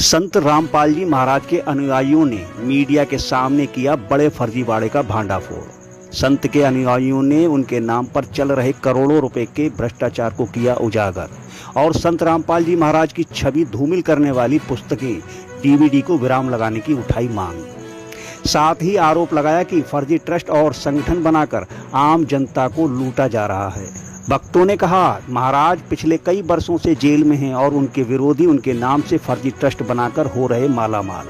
संत रामपाल जी महाराज के अनुयायियों ने मीडिया के सामने किया बड़े फर्जीवाड़े का भांडाफोड़। संत के अनुयायियों ने उनके नाम पर चल रहे करोड़ों रुपए के भ्रष्टाचार को किया उजागर और संत रामपाल जी महाराज की छवि धूमिल करने वाली पुस्तकें डीवीडी को विराम लगाने की उठाई मांग। साथ ही आरोप लगाया कि फर्जी ट्रस्ट और संगठन बनाकर आम जनता को लूटा जा रहा है। भक्तों ने कहा, महाराज पिछले कई वर्षों से जेल में हैं और उनके विरोधी उनके नाम से फर्जी ट्रस्ट बनाकर हो रहे मालामाल।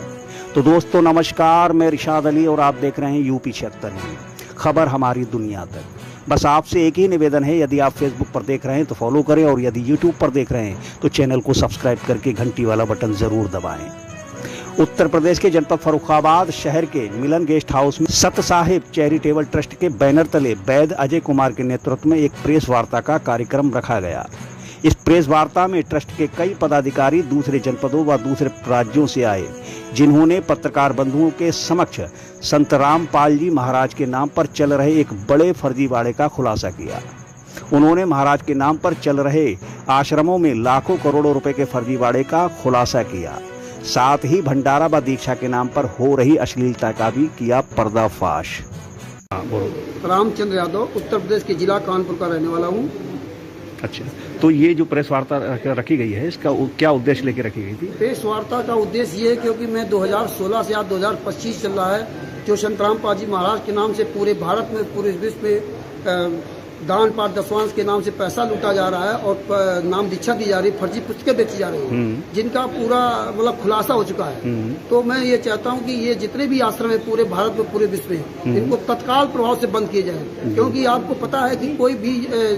तो दोस्तों नमस्कार, मैं रिशाद अली और आप देख रहे हैं यूपी 76 न्यूज़, खबर हमारी दुनिया तक। बस आपसे एक ही निवेदन है, यदि आप फेसबुक पर देख रहे हैं तो फॉलो करें और यदि यूट्यूब पर देख रहे हैं तो चैनल को सब्सक्राइब करके घंटी वाला बटन जरूर दबाएं। उत्तर प्रदेश के जनपद फर्रुखाबाद शहर के मिलन गेस्ट हाउस में सत साहिब चैरिटेबल ट्रस्ट के बैनर तले वैद्य अजय कुमार के नेतृत्व में एक प्रेस वार्ता का कार्यक्रम रखा गया। इस प्रेस वार्ता में ट्रस्ट के कई पदाधिकारी दूसरे जनपदों व दूसरे राज्यों से आए, जिन्होंने पत्रकार बंधुओं के समक्ष संत रामपाल जी महाराज के नाम पर चल रहे एक बड़े फर्जीवाड़े का खुलासा किया। उन्होंने महाराज के नाम पर चल रहे आश्रमों में लाखों करोड़ों रुपए के फर्जीवाड़े का खुलासा किया। साथ ही भंडारा व दीक्षा के नाम पर हो रही अश्लीलता का भी किया पर्दाफाश। रामचंद्र यादव उत्तर प्रदेश के जिला कानपुर का रहने वाला हूँ। अच्छा, तो ये जो प्रेस वार्ता रखी गई है, इसका क्या उद्देश्य लेके रखी गई थी? प्रेस वार्ता का उद्देश्य ये है क्योंकि मैं 2016 से आज 2025 चल रहा है, जो संत रामपाल जी महाराज के नाम से पूरे भारत में, पूरे विश्व में दान पाठ दसवांश के नाम से पैसा लूटा जा रहा है और नाम दीक्षा दी जा रही है, फर्जी पुस्तकें बेची जा रही हैं, जिनका पूरा मतलब खुलासा हो चुका है। तो मैं ये चाहता हूँ कि ये जितने भी आश्रम है पूरे भारत में, पूरे विश्व में, इनको तत्काल प्रभाव से बंद किए जाए। क्योंकि आपको पता है कि कोई भी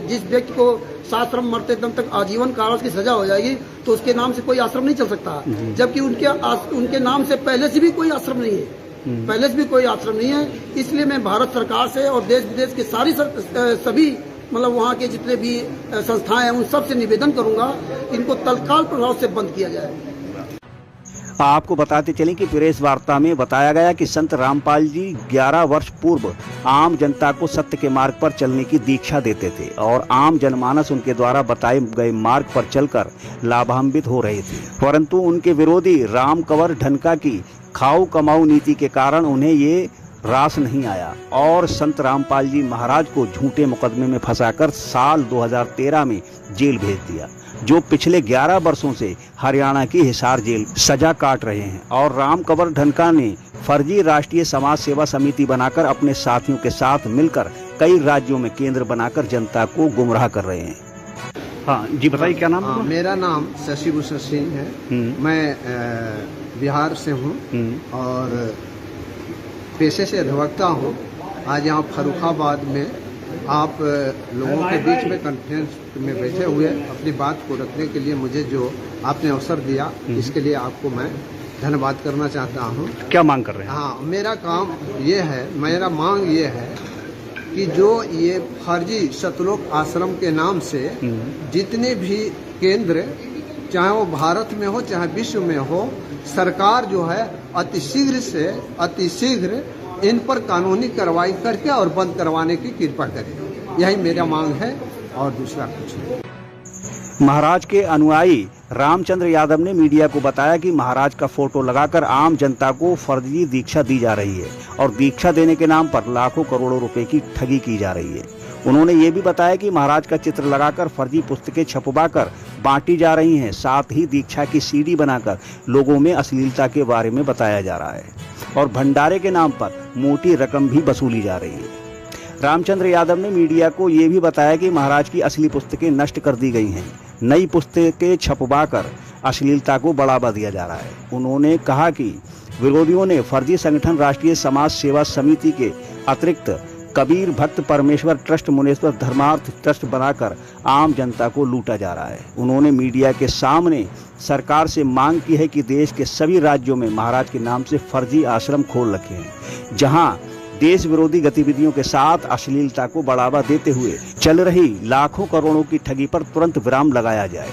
जिस व्यक्ति को आश्रम मरते दम तक आजीवन कारावास की सजा हो जाएगी तो उसके नाम से कोई आश्रम नहीं चल सकता, जबकि उनके नाम से पहले से भी कोई आश्रम नहीं है, पहले से भी कोई आश्रम नहीं है। इसलिए मैं भारत सरकार से और देश विदेश के सभी मतलब वहाँ के जितने भी संस्थाएं हैं उन सब से निवेदन करूंगा इनको तत्काल प्रभाव से बंद किया जाए। आपको बताते चलें कि प्रेस वार्ता में बताया गया कि संत रामपाल जी 11 वर्ष पूर्व आम जनता को सत्य के मार्ग पर चलने की दीक्षा देते थे और आम जनमानस उनके द्वारा बताए गए मार्ग पर चलकर लाभान्वित हो रहे थे, परंतु उनके विरोधी राम कंवर ढनका की खाओ कमाओ नीति के कारण उन्हें ये रास नहीं आया और संत रामपाल जी महाराज को झूठे मुकदमे में फंसाकर साल 2013 में जेल भेज दिया, जो पिछले 11 वर्षों से हरियाणा की हिसार जेल सजा काट रहे हैं। और राम कंवर ढनका ने फर्जी राष्ट्रीय समाज सेवा समिति बनाकर अपने साथियों के साथ मिलकर कई राज्यों में केंद्र बनाकर जनता को गुमराह कर रहे हैं। हाँ जी, बताइए क्या नाम है? मेरा नाम शशि भूषण सिंह है। मैं बिहार से हूँ और पेशे से अधिवक्ता हूँ। आज यहाँ फर्रुखाबाद में आप लोगों के बीच में कॉन्फ्रेंस में बैठे हुए अपनी बात को रखने के लिए मुझे जो आपने अवसर दिया, इसके लिए आपको मैं धन्यवाद करना चाहता हूँ। क्या मांग कर रहे हैं? हाँ, मेरा मांग ये है कि जो ये फर्जी सतलोक आश्रम के नाम से जितने भी केंद्र, चाहे वो भारत में हो चाहे विश्व में हो, सरकार जो है अतिशीघ्र इन पर कानूनी कार्रवाई करके और बंद करवाने की कृपा करे। यही मेरा मांग है और दूसरा कुछ नहीं। महाराज के अनुयायी रामचंद्र यादव ने मीडिया को बताया कि महाराज का फोटो लगाकर आम जनता को फर्जी दीक्षा दी जा रही है और दीक्षा देने के नाम पर लाखों करोड़ों रुपए की ठगी की जा रही है। उन्होंने ये भी बताया कि महाराज का चित्र लगाकर फर्जी पुस्तकें छपवाकर बांटी जा रही हैं, साथ ही दीक्षा की सीडी बनाकर लोगों में अश्लीलता के बारे में बताया जा रहा है और भंडारे के नाम पर मोटी रकम भी वसूली जा रही है। रामचंद्र यादव ने मीडिया को ये भी बताया कि महाराज की असली पुस्तकें नष्ट कर दी गई हैं, नई पुस्तकें छपवाकर अश्लीलता को बढ़ावा दिया जा रहा है। उन्होंने कहा कि विरोधियों ने फर्जी संगठन राष्ट्रीय समाज सेवा समिति के अतिरिक्त कबीर भक्त परमेश्वर ट्रस्ट, मुनेश्वर धर्मार्थ ट्रस्ट बनाकर आम जनता को लूटा जा रहा है। उन्होंने मीडिया के सामने सरकार से मांग की है कि देश के सभी राज्यों में महाराज के नाम से फर्जी आश्रम खोल रखे हैं, जहां देश विरोधी गतिविधियों के साथ अश्लीलता को बढ़ावा देते हुए चल रही लाखों करोड़ों की ठगी पर तुरंत विराम लगाया जाए।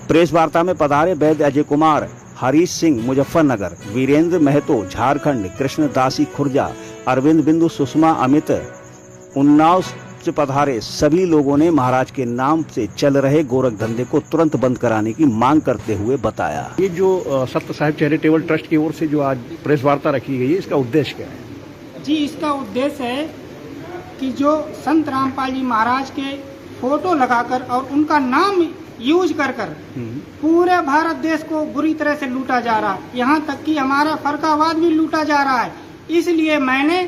प्रेस वार्ता में पधारे वैद्य अजय कुमार, हरीश सिंह मुजफ्फरनगर, वीरेंद्र महतो झारखंड, कृष्ण दासी खुर्जा, अरविंद बिंदु सुषमा अमित उन्नाव, से पधारे सभी लोगों ने महाराज के नाम से चल रहे गोरख धंधे को तुरंत बंद कराने की मांग करते हुए बताया। ये जो सत्य साहिब चैरिटेबल ट्रस्ट की ओर से जो आज प्रेस वार्ता रखी गई है, इसका उद्देश्य क्या है? जी, इसका उद्देश्य है कि जो संत रामपाल जी महाराज के फोटो लगाकर और उनका नाम यूज कर पूरे भारत देश को बुरी तरह से लूटा जा रहा है, यहाँ तक कि हमारा फरकावाद भी लूटा जा रहा है। इसलिए मैंने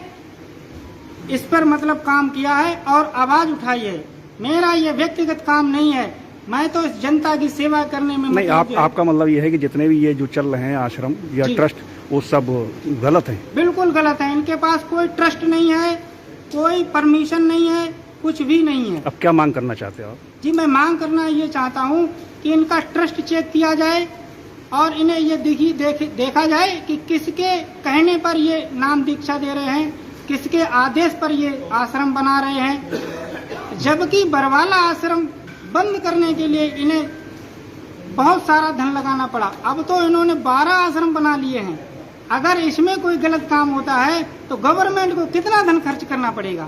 इस पर मतलब काम किया है और आवाज उठाई है। मेरा ये व्यक्तिगत काम नहीं है, मैं तो इस जनता की सेवा करने में नहीं, आपका मतलब ये है कि जितने भी ये जो चल रहे हैं आश्रम या ट्रस्ट, वो सब गलत है? बिल्कुल गलत है। इनके पास कोई ट्रस्ट नहीं है, कोई परमिशन नहीं है, कुछ भी नहीं है। अब क्या मांग करना चाहते हो आप? जी, मैं मांग करना ये चाहता हूँ कि इनका ट्रस्ट चेक किया जाए और इन्हें ये देखा जाए कि किसके कहने पर ये नाम दीक्षा दे रहे हैं, किसके आदेश पर ये आश्रम बना रहे हैं। जबकि बरवाला आश्रम बंद करने के लिए इन्हें बहुत सारा धन लगाना पड़ा। अब तो इन्होंने 12 आश्रम बना लिए हैं। अगर इसमें कोई गलत काम होता है तो गवर्नमेंट को कितना धन खर्च करना पड़ेगा।